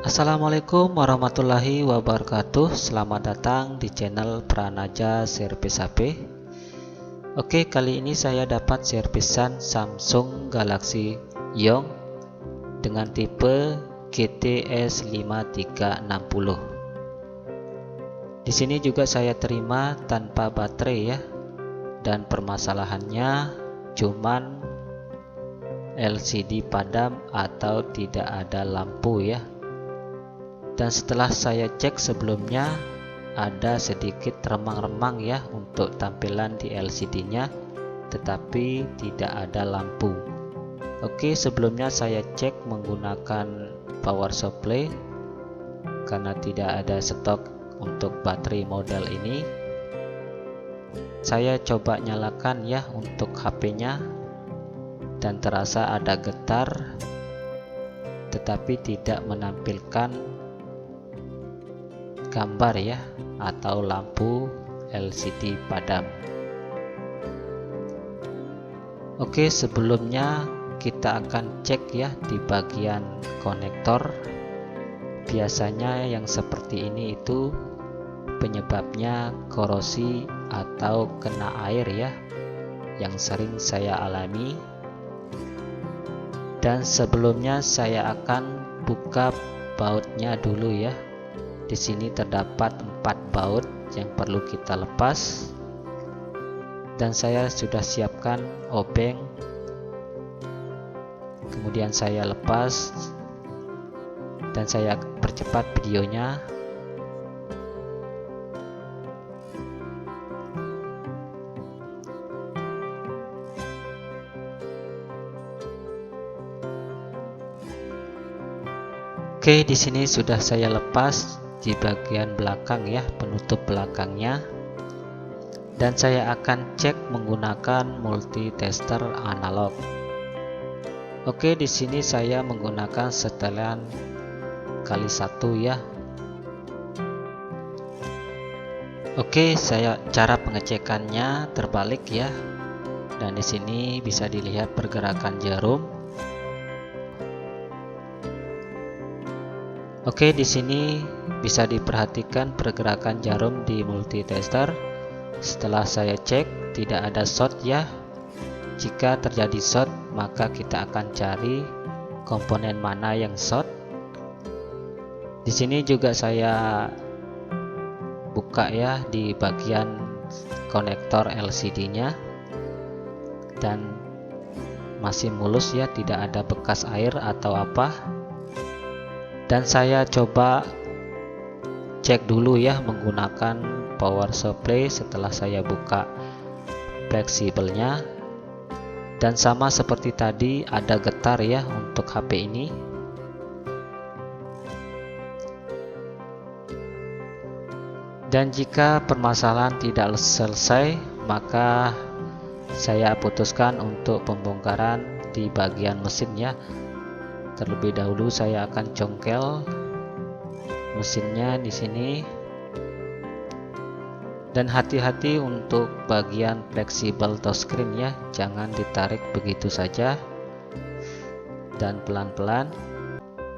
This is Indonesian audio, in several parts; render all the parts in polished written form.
Assalamualaikum warahmatullahi wabarakatuh. Selamat datang di channel Pranaja Servis HP. Oke, kali ini saya dapat servisan Samsung Galaxy Young dengan tipe GTS 5360. Di sini juga saya terima tanpa baterai ya. Dan permasalahannya cuman LCD padam atau tidak ada lampu ya. Dan setelah saya cek sebelumnya ada sedikit remang-remang ya untuk tampilan di LCD-nya, tetapi tidak ada lampu. Oke, sebelumnya saya cek menggunakan power supply karena tidak ada stok untuk baterai model ini. Saya coba nyalakan ya untuk HP-nya dan terasa ada getar, tetapi tidak menampilkan gambar ya atau lampu LCD padam. Oke, sebelumnya kita akan cek ya di bagian konektor. Biasanya yang seperti ini itu penyebabnya korosi atau kena air ya, yang sering saya alami. Dan sebelumnya saya akan buka bautnya dulu ya. Di sini terdapat 4 baut yang perlu kita lepas, dan saya sudah siapkan obeng. Kemudian saya lepas dan saya percepat videonya. Oke, di sini sudah saya lepas di bagian belakang ya, penutup belakangnya, dan saya akan cek menggunakan multitester analog. Oke, di sini saya menggunakan setelan kali 1 ya. Oke, cara pengecekannya terbalik ya, dan di sini bisa dilihat pergerakan jarum. Oke, di sini bisa diperhatikan pergerakan jarum di multitester. Setelah saya cek tidak ada short ya. Jika terjadi short, maka kita akan cari komponen mana yang short. Di sini juga saya buka ya di bagian konektor LCD-nya, dan masih mulus ya, tidak ada bekas air atau apa. Dan saya coba cek dulu ya menggunakan power supply setelah saya buka fleksibelnya, dan sama seperti tadi ada getar ya untuk HP ini. Dan jika permasalahan tidak selesai, maka saya putuskan untuk pembongkaran di bagian mesin ya. Terlebih dahulu saya akan congkel mesinnya di sini, dan hati-hati untuk bagian fleksibel touchscreen ya, jangan ditarik begitu saja dan pelan-pelan.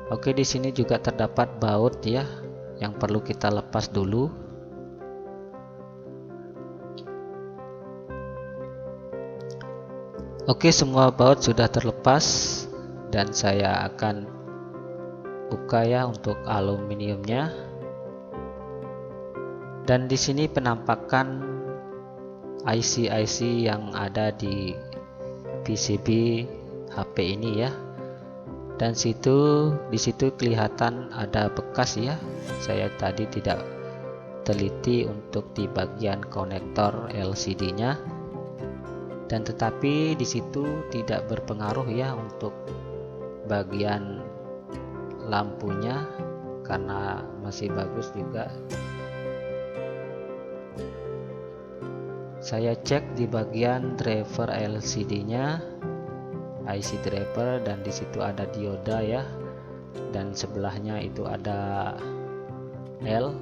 Oke, di sini juga terdapat baut ya yang perlu kita lepas dulu. Oke, semua baut sudah terlepas. Dan saya akan buka ya untuk aluminiumnya. Dan di sini penampakan IC yang ada di PCB HP ini ya. Dan di situ kelihatan ada bekas ya. Saya tadi tidak teliti untuk di bagian konektor LCD-nya. Dan tetapi di situ tidak berpengaruh ya untuk bagian lampunya karena masih bagus juga. Saya cek di bagian driver LCD-nya, IC driver, dan di situ ada dioda ya, dan sebelahnya itu ada L,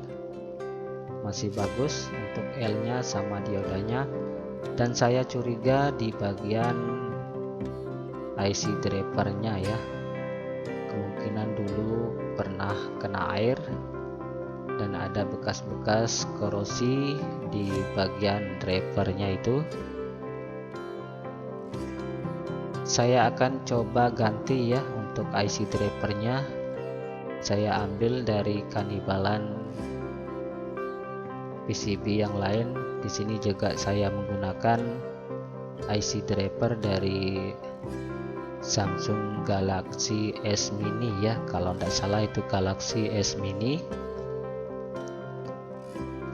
masih bagus untuk L-nya sama diodanya. Dan saya curiga di bagian IC drivernya ya. kemungkinan dulu pernah kena air dan ada bekas-bekas korosi di bagian drivernya itu. Saya akan coba ganti ya untuk IC drivernya. Saya ambil dari kanibalan PCB yang lain. Di sini juga saya menggunakan IC driver dari Samsung Galaxy S Mini ya, kalau tidak salah itu Galaxy S Mini.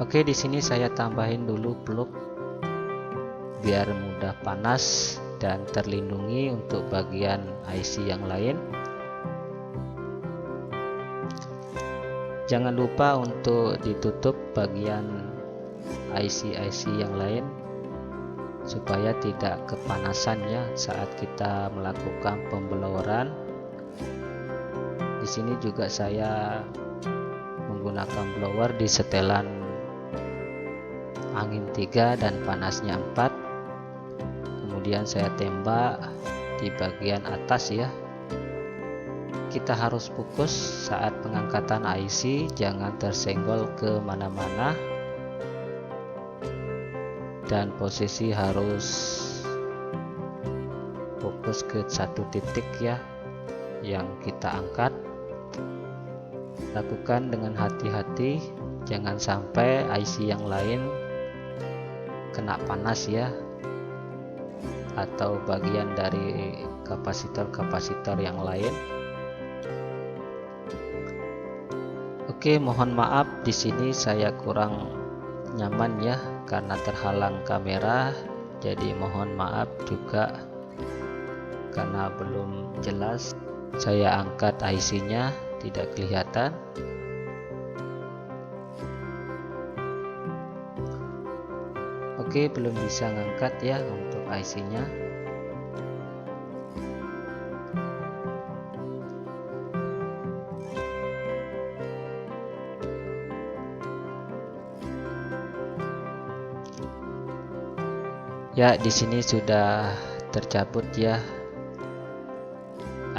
Oke, di sini saya tambahin dulu plug biar mudah panas dan terlindungi untuk bagian IC yang lain. Jangan lupa untuk ditutup bagian IC-IC yang lain supaya tidak kepanasan ya saat kita melakukan pembloweran. Di sini juga saya menggunakan blower di setelan angin 3 dan panasnya 4. Kemudian saya tembak di bagian atas ya. Kita harus fokus saat pengangkatan IC, jangan tersenggol ke mana-mana, dan posisi harus fokus ke satu titik ya yang kita angkat. Lakukan dengan hati-hati, jangan sampai IC yang lain kena panas ya, atau bagian dari kapasitor-kapasitor yang lain. Oke, mohon maaf di sini saya kurang nyaman ya karena terhalang kamera, jadi mohon maaf juga karena belum jelas. Saya angkat IC-nya tidak kelihatan. Oke, belum bisa ngangkat ya untuk IC-nya. Ya, di sini sudah tercabut ya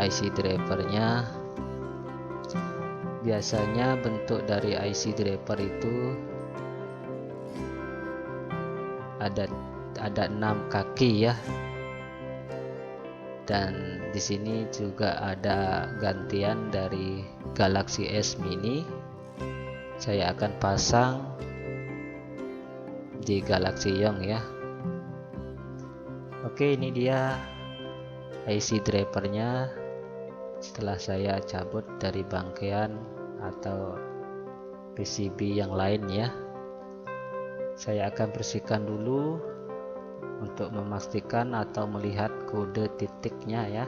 IC drivernya. Biasanya bentuk dari IC driver itu ada 6 kaki ya. Dan di sini juga ada gantian dari Galaxy S Mini. Saya akan pasang di Galaxy Young ya. Oke, ini dia IC drivernya setelah saya cabut dari bangkaian atau PCB yang lain ya. Saya akan bersihkan dulu untuk memastikan atau melihat kode titiknya ya,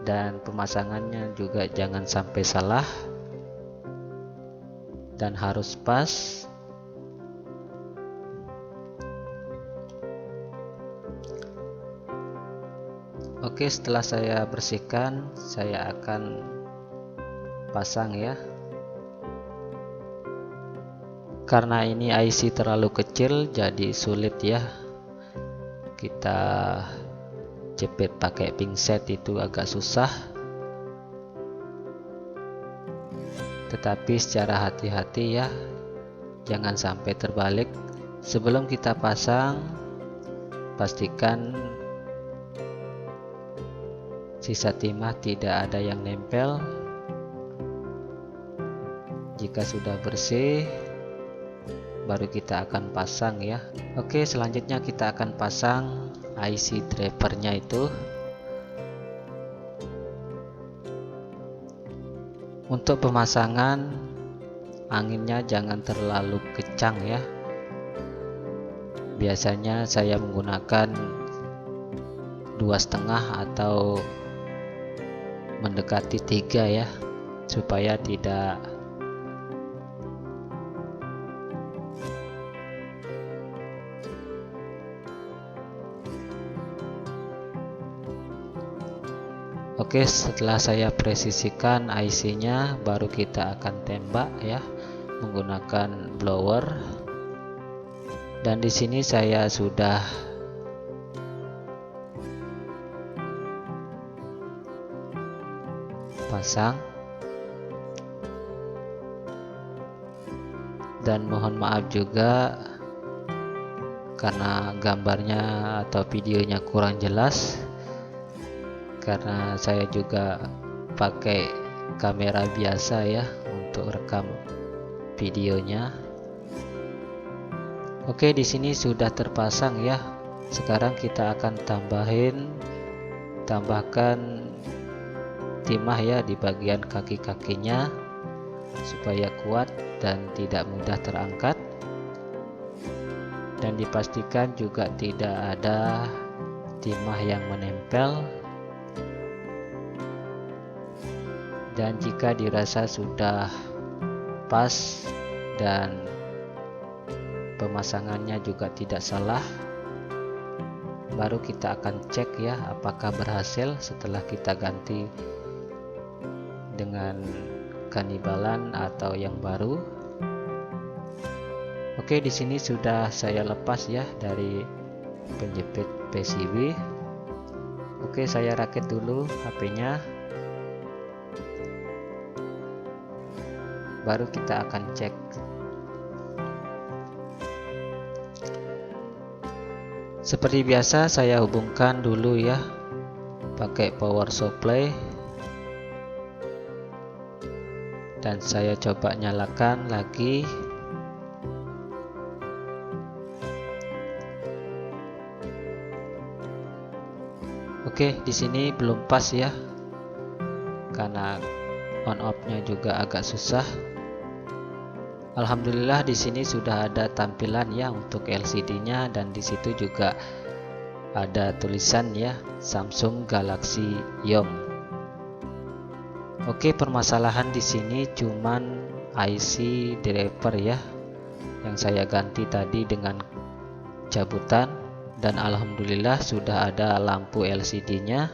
dan pemasangannya juga jangan sampai salah dan harus pas. Oke, setelah saya bersihkan, saya akan pasang ya. Karena ini IC terlalu kecil, jadi sulit ya. Kita jepit pakai pinset itu agak susah. Tetapi secara hati-hati ya, jangan sampai terbalik. Sebelum kita pasang, pastikan sisa timah tidak ada yang nempel. Jika sudah bersih, baru kita akan pasang ya. Oke, selanjutnya kita akan pasang IC drivernya itu. Untuk pemasangan, anginnya jangan terlalu kencang ya. Biasanya saya menggunakan 2,5 atau mendekati 3 ya, supaya tidak Oke, setelah saya presisikan IC-nya, baru kita akan tembak ya menggunakan blower. Dan di sini saya sudah terpasang. Dan mohon maaf juga karena gambarnya atau videonya kurang jelas, karena saya juga pakai kamera biasa ya untuk rekam videonya. Oke, di sini sudah terpasang ya. Sekarang kita akan tambahkan timah ya di bagian kaki-kakinya supaya kuat dan tidak mudah terangkat. Dan dipastikan juga tidak ada timah yang menempel. Dan jika dirasa sudah pas dan pemasangannya juga tidak salah, baru kita akan cek ya apakah berhasil setelah kita ganti dengan kanibalan atau yang baru. Oke, di sini sudah saya lepas ya dari penjepit PCB. Oke, saya rakit dulu HP-nya. Baru kita akan cek. Seperti biasa saya hubungkan dulu ya pakai power supply. Dan saya coba nyalakan lagi. Oke, di sini belum pas ya, karena on off-nya juga agak susah. Alhamdulillah di sini sudah ada tampilan ya untuk LCD-nya, dan di situ juga ada tulisan ya Samsung Galaxy Young. Oke, permasalahan di sini cuman IC driver ya, yang saya ganti tadi dengan cabutan. Dan alhamdulillah sudah ada lampu LCD-nya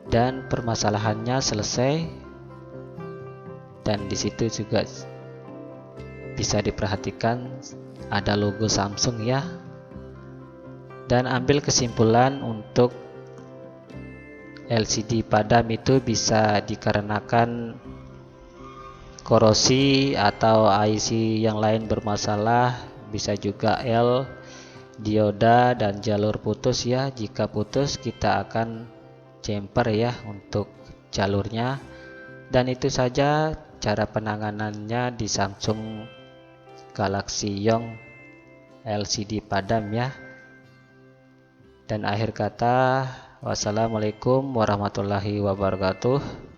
dan permasalahannya selesai. Dan di situ juga bisa diperhatikan ada logo Samsung ya. Dan ambil kesimpulan untuk LCD padam itu bisa dikarenakan korosi atau IC yang lain bermasalah, bisa juga dioda dan jalur putus ya. Jika putus kita akan jumper ya untuk jalurnya. Dan itu saja cara penanganannya di Samsung Galaxy Young LCD padam ya. Dan akhir kata, wassalamualaikum warahmatullahi wabarakatuh.